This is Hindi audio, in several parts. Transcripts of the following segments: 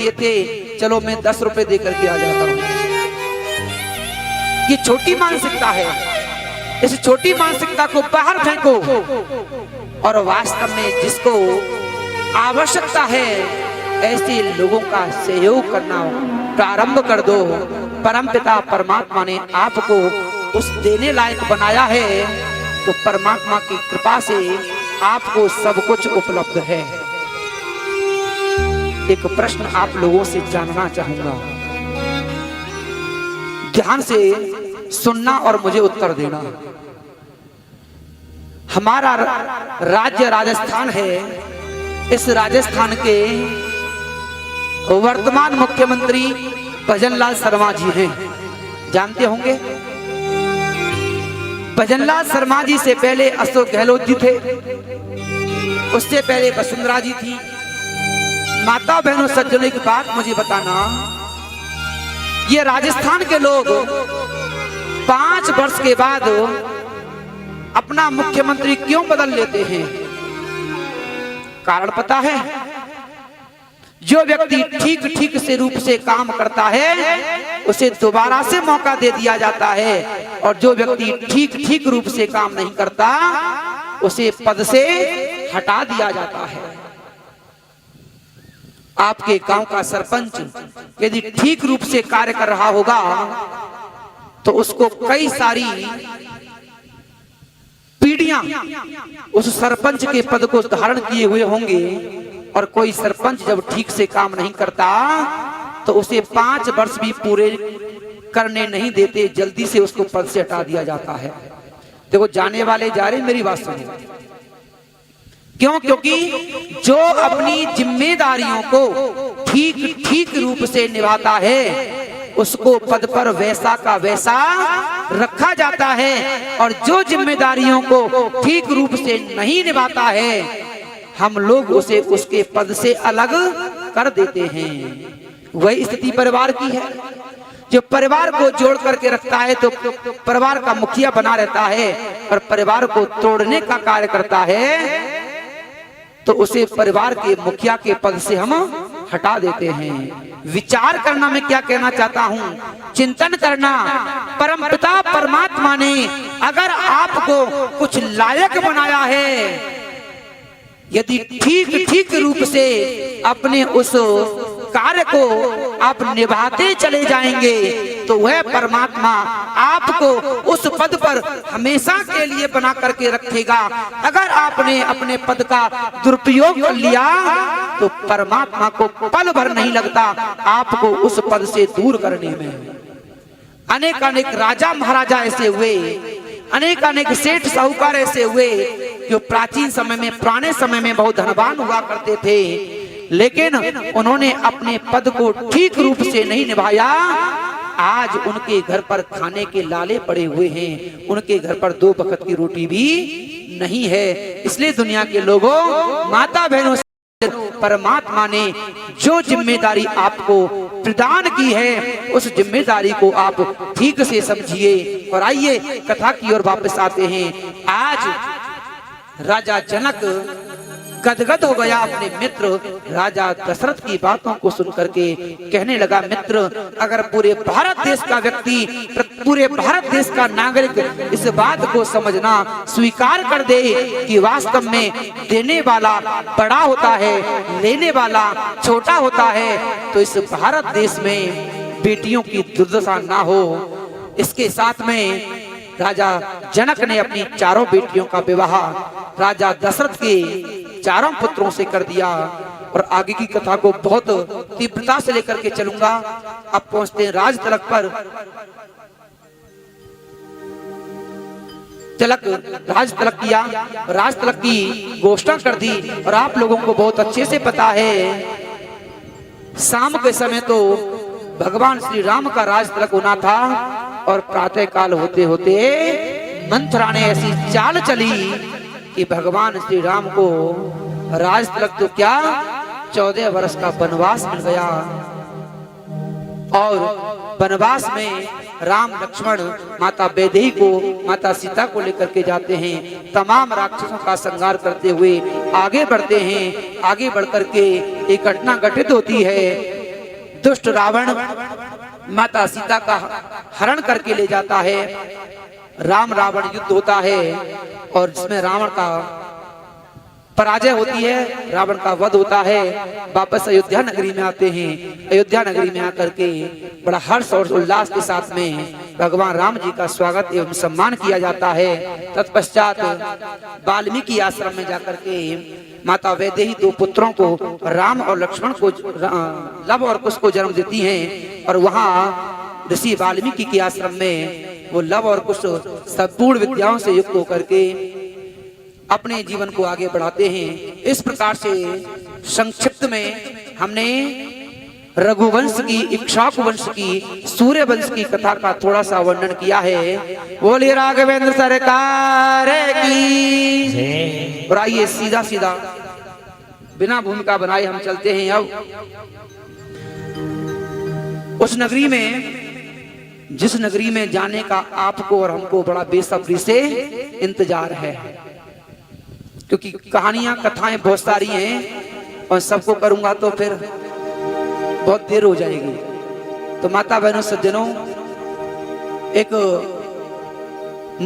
ये थे, चलो मैं 10 रुपए दे करके आ जाता हूँ। ये छोटी मानसिकता है। इस छोटी मानसिकता को बाहर फेंको और वास्तव में जिसको आवश्यकता है ऐसे लोगों का सहयोग करना प्रारंभ कर दो। परमपिता परमात्मा ने आपको उस देने लायक बनाया है, तो परमात्मा की कृपा से आपको सब कुछ उपलब्ध है। एक प्रश्न आप लोगों से जानना चाहूंगा, ध्यान से सुनना और मुझे उत्तर देना। हमारा राज्य राजस्थान है। इस राजस्थान के वर्तमान मुख्यमंत्री भजनलाल शर्मा जी हैं, जानते होंगे। भजनलाल शर्मा जी से पहले अशोक गहलोत जी थे, उससे पहले वसुंधरा जी थी। माता बहनों सज्जनों की बात मुझे बताना, ये राजस्थान के लोग 5 वर्ष के बाद अपना मुख्यमंत्री क्यों बदल लेते हैं? कारण पता है? जो व्यक्ति ठीक से रूप से काम करता है उसे दोबारा से मौका दे दिया जाता है, और जो व्यक्ति ठीक रूप से काम नहीं करता उसे पद से हटा दिया जाता है। आपके गांव का सरपंच यदि ठीक रूप से कार्य कर रहा होगा तो उसको कई सारी पीढ़ियां उस सरपंच के पद को धारण किए हुए होंगे, और कोई सरपंच जब ठीक से काम नहीं करता तो उसे 5 वर्ष भी पूरे करने नहीं देते, जल्दी से उसको पद से हटा दिया जाता है। देखो, जाने वाले जा रहे, मेरी बात सुनिए। क्यों? क्योंकि जो अपनी जिम्मेदारियों को ठीक रूप से निभाता है उसको पद पर वैसा का वैसा रखा जाता है, और जो जिम्मेदारियों को ठीक रूप से नहीं निभाता है हम लोग उसे उसके पद से अलग कर देते हैं। वही स्थिति परिवार की है। जो परिवार को जोड़ करके रखता है तो परिवार का मुखिया बना रहता है, और परिवार को तोड़ने का कार्य करता है तो उसे परिवार के मुखिया के पद से हम हटा देते हैं। विचार करना, मैं क्या कहना चाहता हूं, चिंतन करना। परमपिता परमात्मा ने अगर आपको कुछ लायक बनाया है, यदि ठीक रूप से अपने उस कार्य को आप निभाते चले जाएंगे तो वह परमात्मा आपको उस पद पर हमेशा के लिए बना करके रखेगा। अगर आपने अपने पद का दुरुपयोग कर लिया तो परमात्मा को पल भर नहीं लगता आपको उस पद से दूर करने में। अनेक राजा महाराजा ऐसे हुए, अनेक सेठ साहूकार ऐसे हुए जो प्राचीन समय में, पुराने समय में बहुत धनवान हुआ करते थे, लेकिन उन्होंने अपने पद को ठीक रूप से नहीं निभाया। आज उनके घर पर खाने के लाले पड़े हुए हैं, उनके घर पर 2 वक्त की रोटी भी नहीं है। इसलिए दुनिया के लोगों, माता बहनों, परमात्मा ने जो जिम्मेदारी आपको प्रदान की है उस जिम्मेदारी को आप ठीक से समझिए। और आइए कथा की ओर वापस आते हैं। आज राजा जनक गदगद हो गया अपने मित्र राजा दशरथ की बातों को सुन करके। कहने लगा, मित्र, अगर पूरे भारत देश का व्यक्ति, पूरे भारत देश का नागरिक इस बात को समझना स्वीकार कर दे कि वास्तव में देने वाला बड़ा होता है, लेने वाला छोटा होता है, तो इस भारत देश में बेटियों की दुर्दशा ना हो। इसके साथ में राजा जनक ने अपनी 4 बेटियों का विवाह राजा दशरथ के 4 पुत्रों से कर दिया। और आगे की कथा को बहुत तीव्रता से लेकर के चलूंगा। अब पहुंचते हैं राज तिलक पर। राज तिलक किया, राज तिलक की घोषणा कर दी। और आप लोगों को बहुत अच्छे से पता है, शाम के समय तो भगवान श्री राम का राज तिलक होना था, और प्रातः काल होते होते मंथरा ने ऐसी चाल चली कि भगवान श्री राम को राज तिलक तो क्या 14 वर्ष का वनवास मिल गया। और वनवास में राम लक्ष्मण माता वैदेही को, माता सीता को लेकर के जाते हैं। तमाम राक्षसों का संहार करते हुए आगे बढ़ते हैं। आगे बढ़ करके एक घटना घटित होती है। दुष्ट रावण माता सीता का हरण करके ले जाता है। राम रावण युद्ध होता है और जिसमें रावण का पराजय होती है, रावण का वध होता है। वापस अयोध्या नगरी में आते हैं। अयोध्या नगरी में आकर के बड़ा हर्ष और उल्लास के साथ में भगवान राम जी का स्वागत एवं सम्मान किया जाता है। तत्पश्चात वाल्मीकि आश्रम में जाकर के माता वैदेही दो पुत्रों को, राम और लक्ष्मण को, लव और कुश को जन्म देती हैं और वहाँ ऋषि वाल्मीकि के आश्रम में वो लव और कुश संपूर्ण विद्याओं से युक्त होकर के अपने जीवन को आगे बढ़ाते हैं। इस प्रकार से संक्षिप्त में हमने रघुवंश की, इक्ष्वाकु वंश की, सूर्य वंश की कथा का थोड़ा सा वर्णन किया है। बोलिए राघवेंद्र सरकार की। और आइए सीधा सीधा बिना भूमिका बनाए हम चलते हैं अब उस नगरी में, जिस नगरी में जाने का आपको और हमको बड़ा बेसब्री से इंतजार है, क्योंकि कहानियां कथाएं बहुत सारी हैं और सबको करूंगा तो फिर बहुत देर हो जाएगी। तो माता बहनों सज्जनों, एक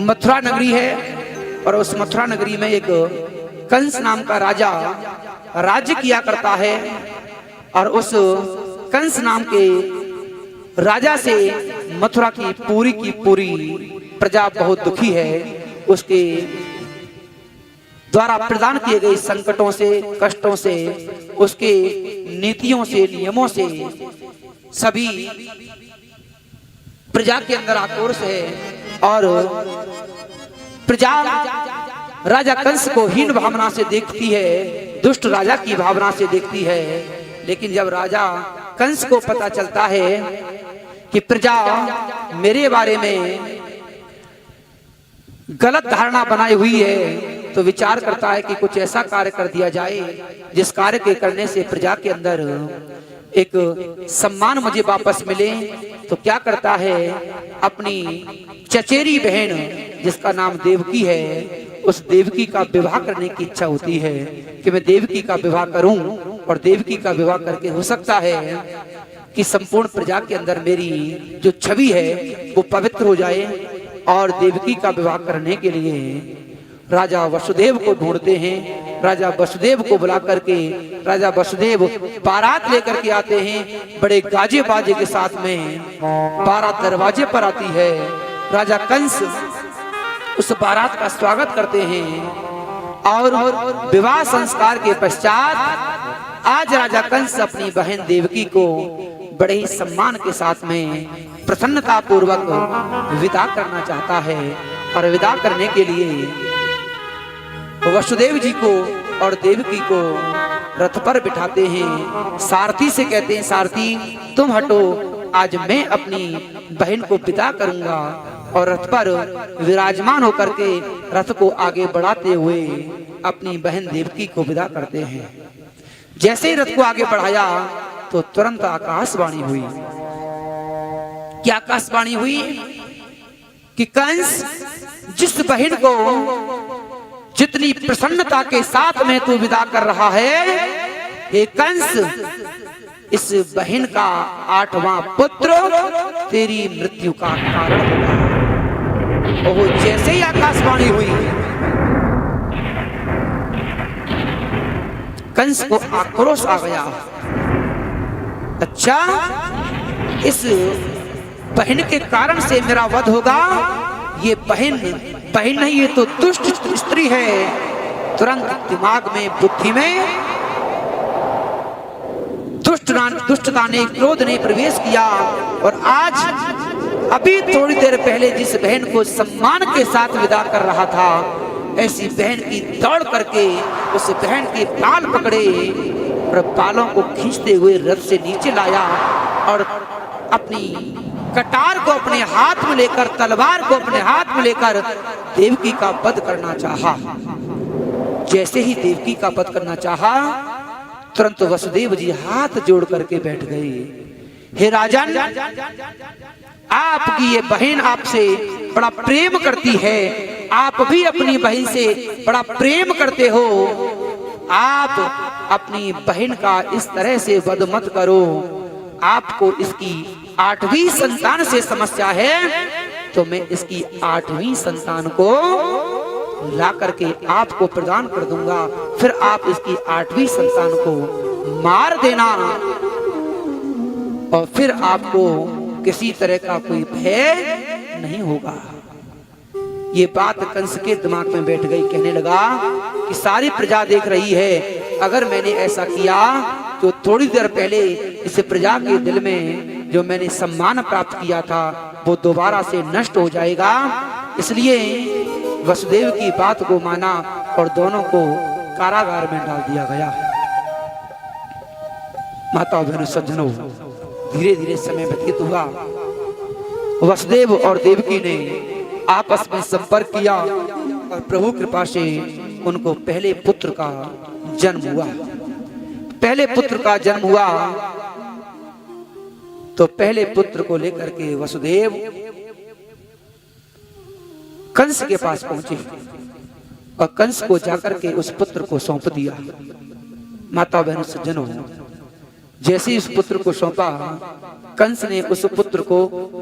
मथुरा नगरी है और उस मथुरा नगरी में एक कंस नाम का राजा राज्य किया करता है और उस कंस नाम के राजा से मथुरा की पूरी प्रजा बहुत दुखी है। उसके द्वारा प्रदान किए गए संकटों से, कष्टों से, उसके नीतियों से, नियमों से सभी प्रजा के अंदर आक्रोश है और प्रजा राजा कंस को हीन भावना से देखती है, दुष्ट राजा की भावना से देखती है। लेकिन जब राजा कंस को पता चलता है कि प्रजा मेरे बारे में गलत धारणा बनाई हुई है, तो विचार करता है कि कुछ ऐसा कार्य कर दिया जाए जिस कार्य के करने से प्रजा के अंदर एक सम्मान मुझे वापस मिले। तो क्या करता है, अपनी चचेरी बहन जिसका नाम देवकी है, उस देवकी का विवाह करने की इच्छा होती है कि मैं देवकी का विवाह करूं और देवकी का विवाह करके हो सकता है कि संपूर्ण प्रजा के अंदर मेरी जो छवि है वो पवित्र हो जाए। और देवकी का विवाह करने के लिए राजा वसुदेव को ढूंढते हैं। राजा वसुदेव को बुला करके राजा वसुदेव बारात लेकर के आते हैं। बड़े गाजे बाजे के साथ में बारात दरवाजे पर आती है। राजा कंस उस बारात का स्वागत करते हैं और विवाह संस्कार के पश्चात आज राजा कंस अपनी बहन देवकी को बड़े ही सम्मान के साथ में प्रसन्नता पूर्वक विदा करना चाहता है। और विदा करने के लिए वसुदेव जी को और देवकी को रथ पर बिठाते हैं। सारथी से कहते हैं, सारथी तुम हटो, आज मैं अपनी बहन को विदा करूंगा। और रथ पर विराजमान होकर के रथ को आगे बढ़ाते हुए अपनी बहन देवकी को विदा करते हैं। जैसे ही रथ को आगे बढ़ाया तो तुरंत आकाशवाणी हुई। क्या आकाशवाणी हुई कि कंस जिस बहन को जितनी प्रसन्नता के साथ में तू विदा कर रहा है, हे कंस, इस बहन का 8वां पुत्र तेरी मृत्यु का कारण होगा। और जैसे ही आकाशवाणी हुई, कंस को आक्रोश आ गया। अच्छा, इस बहन के कारण से मेरा वध होगा? ये बहन नहीं, ये तो दुष्ट स्त्री है। तुरंत दिमाग में, बुद्धि में दुष्टता ने, क्रोध ने प्रवेश किया। और आज अभी थोड़ी देर पहले जिस बहन को सम्मान के साथ विदा कर रहा था, ऐसी बहन की दौड़ करके उस बहन के बाल पकड़े और बालों को खींचते हुए रथ से नीचे लाया और अपनी कटार को अपने हाथ में लेकर, तलवार को अपने हाथ में लेकर देवकी का वध करना चाहा। जैसे ही देवकी का वध करना चाहा, तुरंत वसुदेव जी हाथ जोड़ करके बैठ गए। हे राजन, आपकी ये बहन आपसे बड़ा प्रेम करती है, आप भी अपनी बहन से बड़ा प्रेम करते हो। आप अपनी बहन का इस तरह से वध मत करो। आपको इसकी 8वीं संतान से समस्या है, तो मैं इसकी 8वीं संतान को ला करके आपको प्रदान कर दूंगा। फिर आप इसकी 8वीं संतान को मार देना और फिर आपको किसी तरह का कोई भय नहीं होगा। ये बात कंस के दिमाग में बैठ गई। कहने लगा कि सारी प्रजा देख रही है, अगर मैंने ऐसा किया तो थोड़ी देर पहले इस प्रजा के दिल में जो मैंने सम्मान प्राप्त किया था वो दोबारा से नष्ट हो जाएगा। इसलिए वसुदेव की बात को माना और दोनों को कारागार में डाल दिया गया। माता बहनों सज्जनों, धीरे धीरे समय व्यतीत हुआ। वसुदेव और देवकी ने आपस में संपर्क किया और प्रभु कृपा से उनको पहले पुत्र का जन्म हुआ। पहले पुत्र का जन्म हुआ तो पहले पुत्र को लेकर के वसुदेव कंस के पास पहुंचे और कंस को जाकर के उस पुत्र को सौंप दिया। माता बहनों सज्जनों, जैसे ही उस पुत्र को सौंपा, कंस ने उस पुत्र को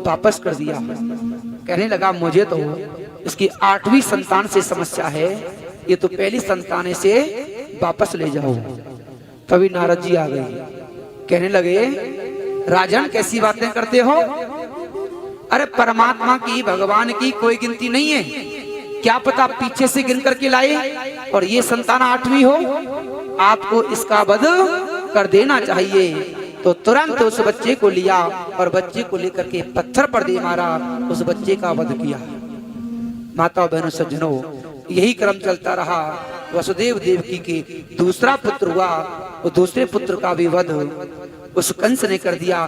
वापस कर दिया। कहने लगा मुझे तो इसकी 8वीं संतान से समस्या है, ये तो पहली संतान से वापस ले जाओ। तभी नारद जी आ गए। कहने लगे राजन कैसी बातें करते हो? अरे परमात्मा की, भगवान की कोई गिनती नहीं है। क्या पता पीछे से गिन करके लाए और ये संतान 8वीं हो। आपको इसका वध कर देना चाहिए। तो तुरंत उस बच्चे को लिया और बच्चे को लेकर के पत्थर पर दे मारा, उस बच्चे का वध किया। माता बहनों सज्जनों, यही क्रम चलता रहा। वसुदेव देवकी के दूसरा पुत्र हुआ, वो दूसरे पुत्र का भी वध उस कंस ने कर दिया।